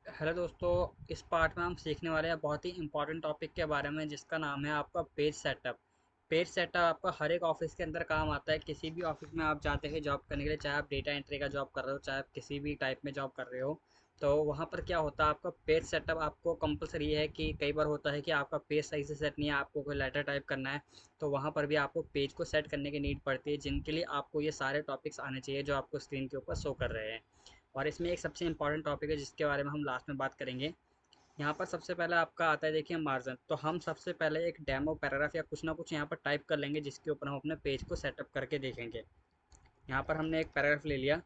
Hello दोस्तों। इस part में हम सीखने वाले हैं बहुत ही इंपॉर्टेंट टॉपिक के बारे में जिसका नाम है आपका पेज सेटअप। पेज सेटअप आपका हर एक ऑफिस के अंदर काम आता है। किसी भी ऑफिस में आप जाते हैं जॉब करने के लिए, चाहे आप डेटा एंट्री का जॉब कर रहे हो, चाहे आप किसी भी टाइप में जॉब कर रहे हो, तो वहाँ पर क्या होता है आपका पेज सेटअप आपको कंपलसरी है। कि कई बार होता है कि आपका पेज सही से सेट नहीं है, आपको कोई लेटर टाइप करना है, तो वहाँ पर भी आपको पेज को सेट करने की नीड पड़ती है, जिनके लिए आपको ये सारे टॉपिक्स आने चाहिए जो आपको स्क्रीन के ऊपर शो कर रहे हैं। और इसमें एक सबसे इंपॉर्टेंट टॉपिक है जिसके बारे में हम लास्ट में बात करेंगे। यहाँ पर सबसे पहले आपका आता है, देखिए, मार्जिन। तो हम सबसे पहले एक डेमो पैराग्राफ या कुछ ना कुछ यहाँ पर टाइप कर लेंगे जिसके ऊपर हम अपने पेज को सेटअप करके देखेंगे। यहाँ पर हमने एक पैराग्राफ ले लिया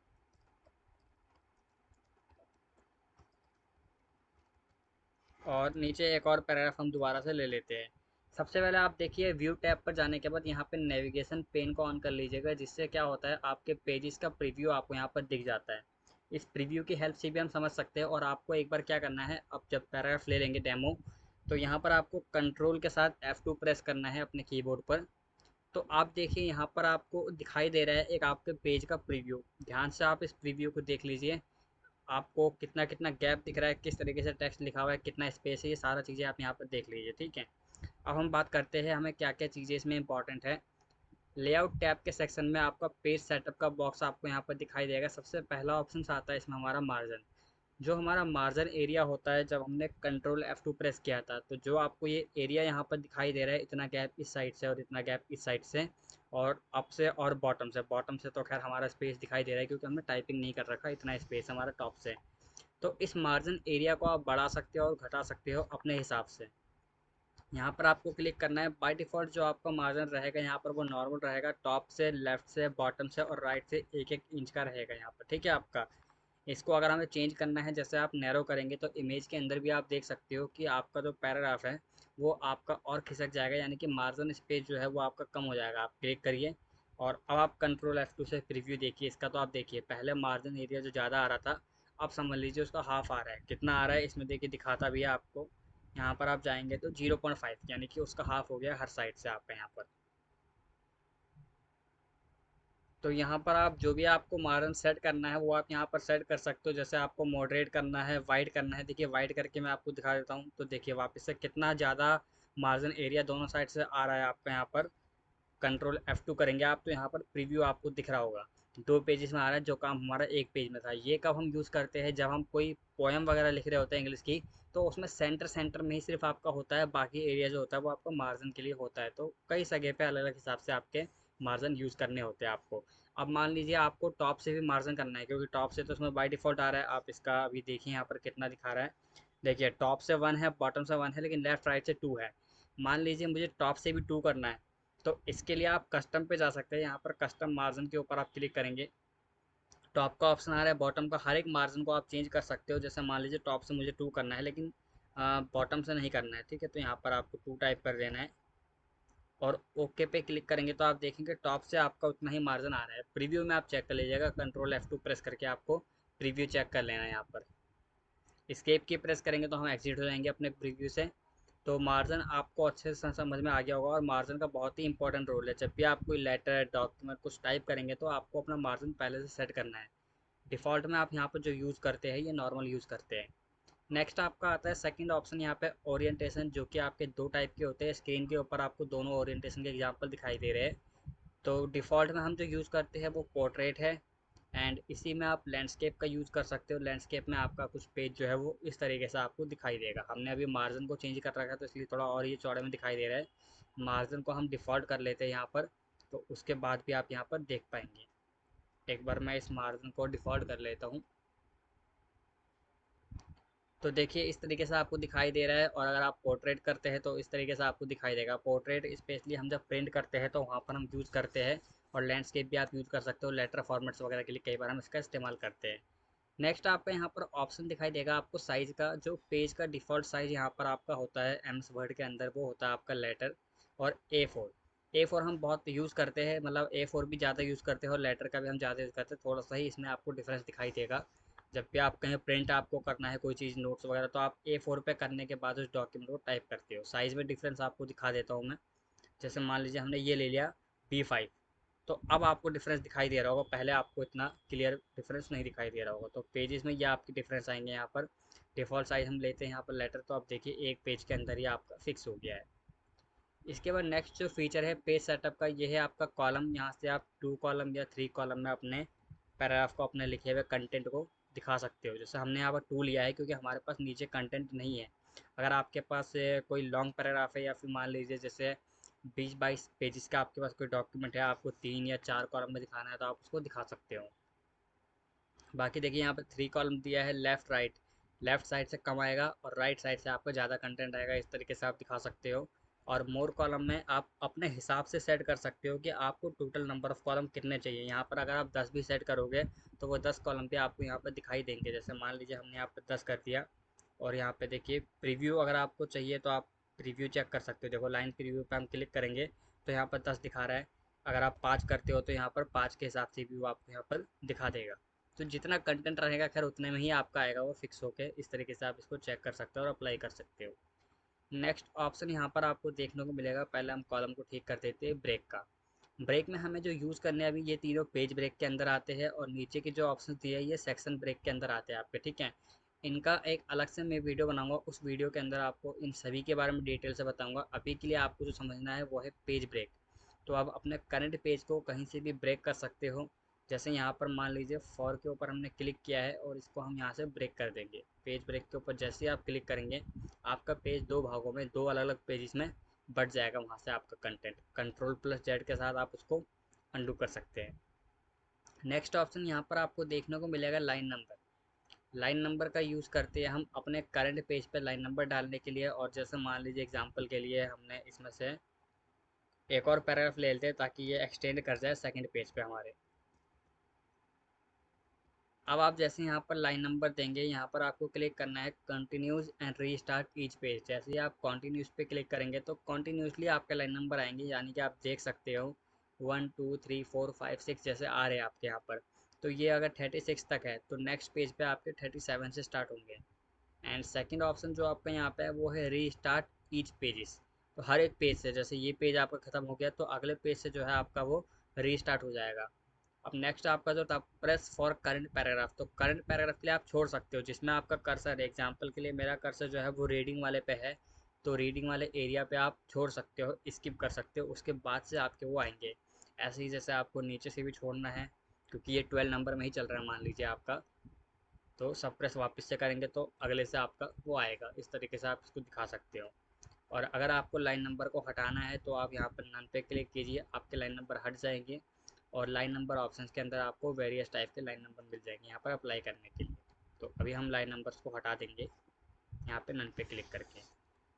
और नीचे एक और पैराग्राफ हम दोबारा से ले लेते हैं। सबसे पहले आप देखिए, व्यू टैब पर जाने के बाद यहाँ पे नेविगेशन पेन को ऑन कर लीजिएगा, जिससे क्या होता है आपके पेजेस का प्रीव्यू आपको यहाँ पर दिख जाता है। इस प्रीव्यू की हेल्प से भी हम समझ सकते हैं। और आपको एक बार क्या करना है, अब जब पैराग्राफ ले लेंगे डेमो, तो यहाँ पर आपको कंट्रोल के साथ F2 प्रेस करना है अपने कीबोर्ड पर। तो आप देखिए यहाँ पर आपको दिखाई दे रहा है एक आपके पेज का प्रीव्यू। ध्यान से आप इस प्रीव्यू को देख लीजिए। आपको कितना कितना गैप दिख रहा है, किस तरीके से टेक्स्ट लिखा हुआ है, कितना स्पेस है, ये सारा चीज़ें आप यहाँ पर देख लीजिए। ठीक है। अब हम बात करते हैं हमें क्या क्या चीज़ें इसमें इंपॉर्टेंट है। लेआउट टैब के सेक्शन में आपका पेज सेटअप का बॉक्स आपको यहाँ पर दिखाई देगा। सबसे पहला ऑप्शन आता है इसमें हमारा मार्जिन। जो हमारा मार्जिन एरिया होता है, जब हमने कंट्रोल F2 प्रेस किया था, तो जो आपको ये एरिया यहाँ पर दिखाई दे रहा है, इतना गैप इस साइड से और इतना गैप इस साइड से और अप से और बॉटम से तो खैर हमारा स्पेस दिखाई दे रहा है क्योंकि हमने टाइपिंग नहीं कर रखा, इतना स्पेस हमारा टॉप से। तो इस मार्जिन एरिया को आप बढ़ा सकते हो और घटा सकते हो अपने हिसाब से। यहाँ पर आपको क्लिक करना है। बाय डिफ़ॉल्ट जो आपका मार्जिन रहेगा यहाँ पर वो नॉर्मल रहेगा, टॉप से, लेफ्ट से, बॉटम से और राइट से एक एक इंच का रहेगा यहाँ पर। ठीक है आपका। इसको अगर हमें चेंज करना है, जैसे आप नैरो करेंगे तो इमेज के अंदर भी आप देख सकते हो कि आपका जो पैराग्राफ है वो आपका और खिसक जाएगा, यानी कि मार्जिन स्पेस जो है वो आपका कम हो जाएगा। आप क्लिक करिए और अब आप कंट्रोल F2 से प्रीव्यू देखिए इसका। तो आप देखिए पहले मार्जिन एरिया जो ज़्यादा आ रहा था, अब समझ लीजिए उसका हाफ आ रहा है। कितना आ रहा है इसमें देखिए, दिखाता भी है आपको। यहाँ पर आप जाएंगे तो 0.5, यानी कि उसका हाफ हो गया हर साइड से आपका यहाँ पर। तो यहाँ पर आप जो भी आपको मार्जिन सेट करना है वो आप यहाँ पर सेट कर सकते हो। जैसे आपको मॉडरेट करना है, वाइड करना है, देखिए वाइड करके मैं आपको दिखा देता हूँ। तो देखिए वापस से कितना ज़्यादा मार्जिन एरिया दोनों साइड से आ रहा है आपका यहाँ पर। कंट्रोल F2 करेंगे आप तो यहाँ पर प्रीव्यू आपको दिख रहा होगा। दो पेजेस में आ रहा है जो काम हमारा एक पेज में था। ये कब हम यूज़ करते हैं, जब हम कोई पोएम वगैरह लिख रहे होते हैं इंग्लिश की, तो उसमें सेंटर सेंटर में ही सिर्फ आपका होता है, बाकी एरिया जो होता है वो आपका मार्जिन के लिए होता है। तो कई जगह पे अलग अलग हिसाब से आपके मार्जिन यूज़ करने होते हैं आपको। अब मान लीजिए आपको टॉप से भी मार्जिन करना है, क्योंकि टॉप से तो उसमें बाय डिफ़ॉल्ट आ रहा है। आप इसका अभी देखिए यहाँ पर कितना दिखा रहा है। देखिए टॉप से 1 है, बॉटम से 1 है, लेकिन लेफ्ट राइट से 2 है। मान लीजिए मुझे टॉप से भी 2 करना है, तो इसके लिए आप कस्टम पे जा सकते हैं। यहाँ पर कस्टम मार्जिन के ऊपर आप क्लिक करेंगे। टॉप का ऑप्शन आ रहा है, बॉटम का, हर एक मार्जिन को आप चेंज कर सकते हो। जैसे मान लीजिए टॉप से मुझे 2 करना है, लेकिन बॉटम से नहीं करना है। ठीक है, तो यहाँ पर आपको 2 टाइप कर देना है और ओके पे क्लिक करेंगे तो आप देखेंगे टॉप से आपका उतना ही मार्जिन आ रहा है। प्रीव्यू में आप चेक कर लीजिएगा, कंट्रोल F2 प्रेस करके आपको प्रीव्यू चेक कर लेना है। यहाँ पर एस्केप की प्रेस करेंगे तो हम एग्जिट हो जाएंगे अपने प्रीव्यू से। तो मार्जिन आपको अच्छे से समझ में आ गया होगा। और मार्जिन का बहुत ही इंपॉर्टेंट रोल है। जब भी आप कोई लेटर, डॉक्यूमेंट कुछ टाइप करेंगे तो आपको अपना मार्जिन पहले से सेट करना है। डिफ़ॉल्ट में आप यहाँ पर जो यूज़ करते हैं ये नॉर्मल यूज़ करते हैं। नेक्स्ट आपका आता है सेकंड ऑप्शन, यहाँ पे ओरिएंटेशन, जो कि आपके दो टाइप के होते हैं। स्क्रीन के ऊपर आपको दोनों ओरिएंटेशन के एग्जांपल दिखाई दे रहे हैं। तो डिफ़ॉल्ट में हम जो यूज़ करते हैं वो पोर्ट्रेट है। एंड इसी में आप लैंडस्केप का यूज़ कर सकते हो। लैंडस्केप में आपका कुछ पेज जो है वो इस तरीके से आपको दिखाई देगा। हमने अभी मार्जिन को चेंज कर रखा है तो इसलिए थोड़ा और ये चौड़े में दिखाई दे रहा है। मार्जिन को हम डिफ़ॉल्ट कर लेते हैं यहाँ पर, तो उसके बाद भी आप यहाँ पर देख पाएंगे। एक बार मैं इस मार्जिन को डिफ़ॉल्ट कर लेता हूँ। तो देखिए इस तरीके से आपको दिखाई दे रहा है। और अगर आप पोर्ट्रेट करते हैं तो इस तरीके से आपको दिखाई देगा। पोर्ट्रेट स्पेशली हम जब प्रिंट करते हैं तो वहाँ पर हम यूज़ करते हैं। और लैंडस्केप भी आप यूज़ कर सकते हो, लेटर फॉर्मेट्स वगैरह के लिए कई बार हम इसका इस्तेमाल करते हैं। नेक्स्ट आपका यहाँ पर ऑप्शन दिखाई देगा आपको साइज़ का। जो पेज का डिफ़ॉल्ट साइज़ यहाँ पर आपका होता है एम्स वर्ड के अंदर, वो होता है आपका लेटर और A4। A4 हम बहुत यूज़ करते हैं, मतलब A4 भी ज़्यादा यूज़ करते हैं और लेटर का भी हम ज़्यादा यूज़ करते हैं। थोड़ा सा ही इसमें आपको डिफरेंस दिखाई देगा। जब भी आप कहीं प्रिंट आपको करना है कोई चीज़, नोट्स वगैरह, तो आप A4 पे करने के बाद उस डॉक्यूमेंट को टाइप करते हो। साइज़ में डिफरेंस आपको दिखा देता हूँ मैं। जैसे मान लीजिए हमने ये ले लिया B5, तो अब आपको डिफरेंस दिखाई दे रहा होगा। पहले आपको इतना क्लियर डिफरेंस नहीं दिखाई दे रहा होगा। तो पेजेस में ये आपके डिफरेंस आएंगे यहाँ पर। डिफ़ॉल्ट साइज़ हम लेते हैं यहाँ पर लेटर, तो आप देखिए एक पेज के अंदर ही आपका फिक्स हो गया है। इसके बाद नेक्स्ट जो फीचर है पेज सेटअप का, ये है आपका कॉलम। यहाँ से आप 2 कॉलम या 3 कॉलम में अपने पैराग्राफ को, अपने लिखे हुए कंटेंट को दिखा सकते हो। जैसे हमने यहाँ पर 2 लिया है क्योंकि हमारे पास नीचे कंटेंट नहीं है। अगर आपके पास कोई लॉन्ग पैराग्राफ है या फिर मान लीजिए जैसे 20-22 पेजेस का आपके पास कोई डॉक्यूमेंट है, आपको 3 या 4 कॉलम में दिखाना है तो आप उसको दिखा सकते हो। बाकी देखिए यहाँ पर 3 कॉलम दिया है, लेफ़्ट राइट। लेफ़्ट साइड से कम आएगा और राइट साइड से आपको ज़्यादा कंटेंट आएगा, इस तरीके से आप दिखा सकते हो। और मोर कॉलम में आप अपने हिसाब से सेट कर सकते हो कि आपको टोटल नंबर ऑफ़ कॉलम कितने चाहिए। यहाँ पर अगर आप 10 भी सेट करोगे तो वो 10 कॉलम भी आपको यहाँ पर दिखाई देंगे। जैसे मान लीजिए हमने यहाँ पर 10 कर दिया, और यहाँ पे देखिए प्रीव्यू अगर आपको चाहिए तो आप प्रीव्यू चेक कर सकते हो। देखो लाइन प्रीव्यू पे हम क्लिक करेंगे तो यहाँ पर 10 दिखा रहा है। अगर आप 5 करते हो तो यहाँ पर 5 के हिसाब से व्यू आपको यहाँ पर दिखा देगा। तो जितना कंटेंट रहेगा खैर उतने में ही आपका आएगा वो फिक्स होके। इस तरीके से आप इसको चेक कर सकते हो और अप्लाई कर सकते हो। नेक्स्ट ऑप्शन यहाँ पर आपको देखने को मिलेगा, पहले हम कॉलम को ठीक कर देते हैं ब्रेक का। ब्रेक में हमें जो यूज़ करने हैं अभी ये तीनों पेज ब्रेक के अंदर आते हैं, और नीचे के जो ऑप्शन दिए हैं ये सेक्शन ब्रेक के अंदर आते हैं आपके, ठीक है। इनका एक अलग से मैं वीडियो बनाऊंगा, उस वीडियो के अंदर आपको इन सभी के बारे में डिटेल से बताऊंगा। अभी के लिए आपको जो समझना है वो है पेज ब्रेक। तो आप अपने करंट पेज को कहीं से भी ब्रेक कर सकते हो। जैसे यहाँ पर मान लीजिए फॉर के ऊपर हमने क्लिक किया है और इसको हम यहाँ से ब्रेक कर देंगे। पेज ब्रेक के ऊपर जैसे ही आप क्लिक करेंगे आपका पेज 2 भागों में, 2 अलग अलग पेजेस में बढ़ जाएगा। वहाँ से आपका कंटेंट Ctrl+Z के साथ आप उसको अंडू कर सकते हैं। नेक्स्ट ऑप्शन यहाँ पर आपको देखने को मिलेगा लाइन नंबर। लाइन नंबर का यूज़ करते हैं हम अपने करंट पेज पे लाइन नंबर डालने के लिए। और जैसे मान लीजिए एग्जांपल के लिए हमने इसमें से एक और पैराग्राफ ले लेते हैं ताकि ये एक्सटेंड कर जाए सेकंड पेज पे हमारे। अब आप जैसे यहाँ पर लाइन नंबर देंगे, यहाँ पर आपको क्लिक करना है continues and restart each page. जैसे ही आप कंटिन्यूज पे क्लिक करेंगे तो कंटिन्यूसली आपके लाइन नंबर आएंगे, यानी कि आप देख सकते हो 1 2 3 4 5 6 जैसे आ रहे हैं आपके यहाँ पर। तो ये अगर 36 तक है तो नेक्स्ट पेज पे आपके 37 से स्टार्ट होंगे। एंड सेकंड ऑप्शन जो आपका यहाँ पे है वो है री स्टार्ट ईच पेजेस। तो हर एक पेज से, जैसे ये पेज आपका ख़त्म हो गया तो अगले पेज से जो है आपका वो री स्टार्ट हो जाएगा। अब नेक्स्ट आपका जो था प्रेस फॉर करंट पैराग्राफ। तो करंट पैराग्राफ के लिए आप छोड़ सकते हो जिसमें आपका कर्सर है। एग्जांपल के लिए मेरा कर्सर जो है वो रीडिंग वाले पे है, तो रीडिंग वाले एरिया पे आप छोड़ सकते हो, स्किप कर सकते हो, उसके बाद से आपके वो आएंगे। ऐसे ही जैसे आपको नीचे से भी छोड़ना है क्योंकि ये 12 नंबर में ही चल रहा है मान लीजिए आपका, तो सब प्रेस वापस से करेंगे तो अगले से आपका वो आएगा। इस तरीके से आप इसको दिखा सकते हो। और अगर आपको लाइन नंबर को हटाना है तो आप यहाँ पर नन पे क्लिक कीजिए, आपके लाइन नंबर हट जाएंगे। और लाइन नंबर ऑप्शंस के अंदर आपको वेरियस टाइप के लाइन नंबर मिल जाएंगे यहाँ पर अप्लाई करने के लिए। तो अभी हम लाइन नंबर्स को हटा देंगे यहाँ पे नन पे क्लिक करके।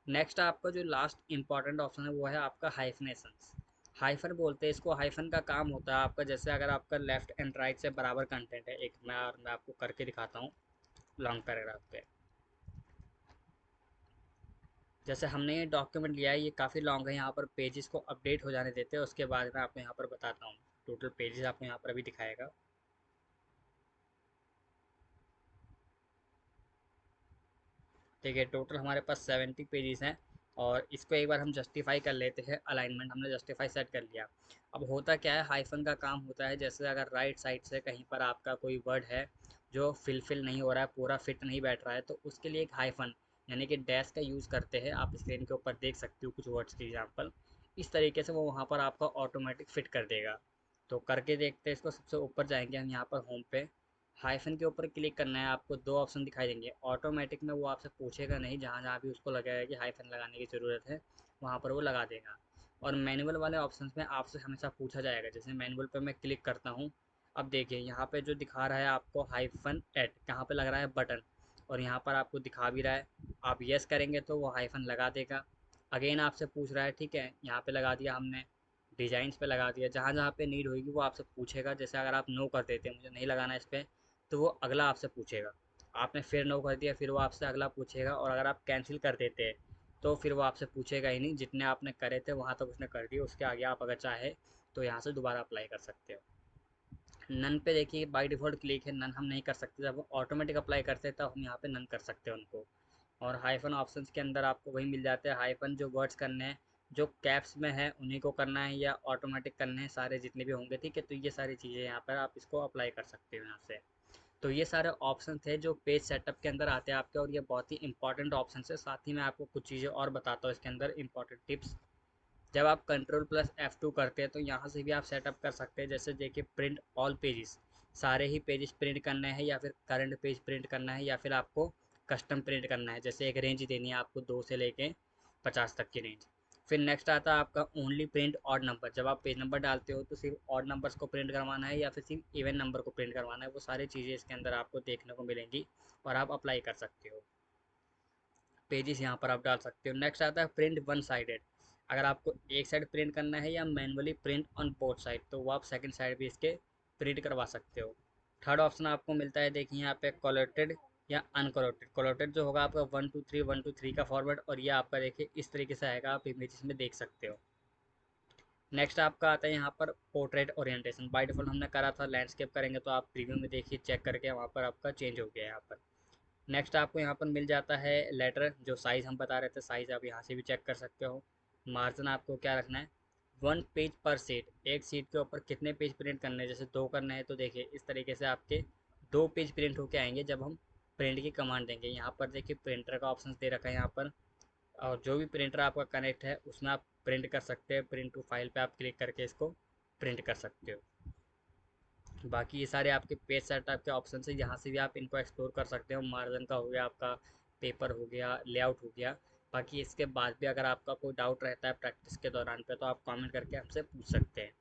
नेक्स्ट आपका जो लास्ट इंपॉर्टेंट ऑप्शन है वो है आपका हाइफनेशंस। हाइफन बोलते हैं इसको। हाइफन का काम होता है आपका, जैसे अगर आपका लेफ्ट एंड राइट से बराबर कंटेंट है, एक मैं आपको करके दिखाता हूँ लॉन्ग पैराग्राफ पे। जैसे हमने ये डॉक्यूमेंट लिया है, ये काफ़ी लॉन्ग है, यहाँ पर पेजेस को अपडेट हो जाने देते हैं, उसके बाद मैं आपको यहाँ पर बताता हूँ। टोटल पेजेस आपको यहाँ पर अभी दिखाएगा। देखिए टोटल हमारे पास 70 पेजेस हैं। और इसको एक बार हम जस्टिफाई कर लेते हैं। अलाइनमेंट हमने जस्टिफाई सेट कर लिया। अब होता क्या है, हाइफन का काम होता है जैसे अगर राइट साइड से कहीं पर आपका कोई वर्ड है जो फिल नहीं हो रहा है, पूरा फिट नहीं बैठ रहा है, तो उसके लिए एक हाइफन यानी कि डैश का यूज़ करते हैं। आप स्क्रीन के ऊपर देख सकते हो कुछ वर्ड्स के एग्जाम्पल। इस तरीके से वो वहाँ पर आपका ऑटोमेटिक फिट कर देगा। तो करके देखते हैं इसको। सबसे ऊपर जाएंगे हम यहाँ पर होम पे, हाइफन के ऊपर क्लिक करना है। आपको 2 ऑप्शन दिखाई देंगे। ऑटोमेटिक में वो आपसे पूछेगा नहीं, जहाँ जहाँ भी उसको लगेगा कि हाइफन लगाने की ज़रूरत है वहाँ पर वो लगा देगा। और मैनुअल वाले ऑप्शंस में आपसे हमेशा पूछा जाएगा। जैसे मैनुअल पे मैं क्लिक करता हूँ, अब देखिए यहाँ पे जो दिखा रहा है आपको हाइफन एट, यहाँ पे लग रहा है बटन, और यहाँ पर आपको दिखा भी रहा है। आप यस करेंगे तो वो हाइफन लगा देगा। अगेन आपसे पूछ रहा है, ठीक है, यहाँ पे लगा दिया हमने। डिजाइन्स पे लगा दिया। जहाँ जहाँ पे नीड होगी वो आपसे पूछेगा। जैसे अगर आप नो कर देते हैं, मुझे नहीं लगाना इस पर, तो वो अगला आपसे पूछेगा। आपने फिर नो कर दिया, फिर वो आपसे अगला पूछेगा। और अगर आप कैंसिल कर देते हैं तो फिर वो आपसे पूछेगा ही नहीं। जितने आपने करे थे वहाँ तक उसने कर दिए, उसके आगे आप अगर चाहे तो यहाँ से दोबारा अप्लाई कर सकते हो। नन पे देखिए बाय डिफ़ॉल्ट क्लिक है, नन हम नहीं कर सकते। जब वो ऑटोमेटिक अप्लाई करते हैं तब हम यहाँ पे नन कर सकते हैं उनको। और हाइफन ऑप्शंस के अंदर आपको वही मिल जाते हैं। हाइफन जो वर्ड्स करने हैं जो कैप्स में है उन्हीं को करना है या ऑटोमेटिक करने हैं सारे जितने भी होंगे, ठीक है। तो ये सारी चीज़ें यहाँ पर आप इसको अप्लाई कर सकते हो यहाँ से। तो ये सारे ऑप्शन थे जो पेज सेटअप के अंदर आते हैं आपके, और ये बहुत ही इंपॉर्टेंट ऑप्शन है। साथ ही मैं आपको कुछ चीज़ें और बताता हूँ इसके अंदर इंपॉर्टेंट टिप्स। जब आप कंट्रोल प्लस F2 करते हैं तो यहाँ से भी आप सेटअप कर सकते हैं। जैसे देखिए, प्रिंट ऑल पेजेस, सारे ही पेजेस प्रिंट करने हैं, या फिर करंट पेज प्रिंट करना है, या फिर आपको कस्टम प्रिंट करना है। जैसे एक रेंज देनी है आपको 2 से लेके 50 तक की रेंज। फिर नेक्स्ट आता है आपका ओनली प्रिंट ऑड नंबर। जब आप पेज नंबर डालते हो तो सिर्फ ऑड नंबर्स को प्रिंट करवाना है, या फिर सिर्फ इवन नंबर को प्रिंट करवाना है। वो सारी चीज़ें इसके अंदर आपको देखने को मिलेंगी और आप अप्लाई कर सकते हो। पेजेस यहाँ पर आप डाल सकते हो। नेक्स्ट आता है प्रिंट वन साइडेड। अगर आपको एक साइड प्रिंट करना है या manually print on both side, तो वो आप सेकंड साइड भी इसके प्रिंट करवा सकते हो। थर्ड ऑप्शन आपको मिलता है, देखिए यहाँ पे कोलेटेड या अनकोलेटेड। कोलेटेड जो होगा आपका 1 2 3 का फॉर्मेट, और ये आपका देखिए इस तरीके से आएगा, आप इमेजेस में देख सकते हो। नेक्स्ट आपका आता है यहाँ पर पोर्ट्रेट ओरिएंटेशन। बाय डिफॉल्ट हमने करा था लैंडस्केप, करेंगे तो आप प्रीव्यू में देखिए, चेक करके वहाँ पर आपका चेंज हो गया है यहाँ पर। नेक्स्ट आपको यहाँ पर मिल जाता है लेटर, जो साइज़ हम बता रहे थे, साइज़ आप यहाँ से भी चेक कर सकते हो। मार्जिन आपको क्या रखना है, 1 पेज पर सीट। एक सीट के ऊपर कितने पेज प्रिंट करने हैं, जैसे 2 करने हैं तो देखिए इस तरीके से आपके 2 पेज प्रिंट होके आएंगे जब हम प्रिंट की कमांड देंगे। यहाँ पर देखिए प्रिंटर का ऑप्शन दे रखा है यहाँ पर, और जो भी प्रिंटर आपका कनेक्ट है उसमें आप प्रिंट कर सकते हैं। प्रिंट टू फाइल पे आप क्लिक करके इसको प्रिंट कर सकते हो। बाकी ये सारे आपके पेज सेटअप के ऑप्शन है, यहाँ से भी आप इनको एक्सप्लोर कर सकते हो। मार्जिन का हो गया, आपका पेपर हो गया, लेआउट हो गया। बाकी इसके बाद भी अगर आपका कोई डाउट रहता है प्रैक्टिस के दौरान पे, तो आप कमेंट करके हमसे पूछ सकते हैं।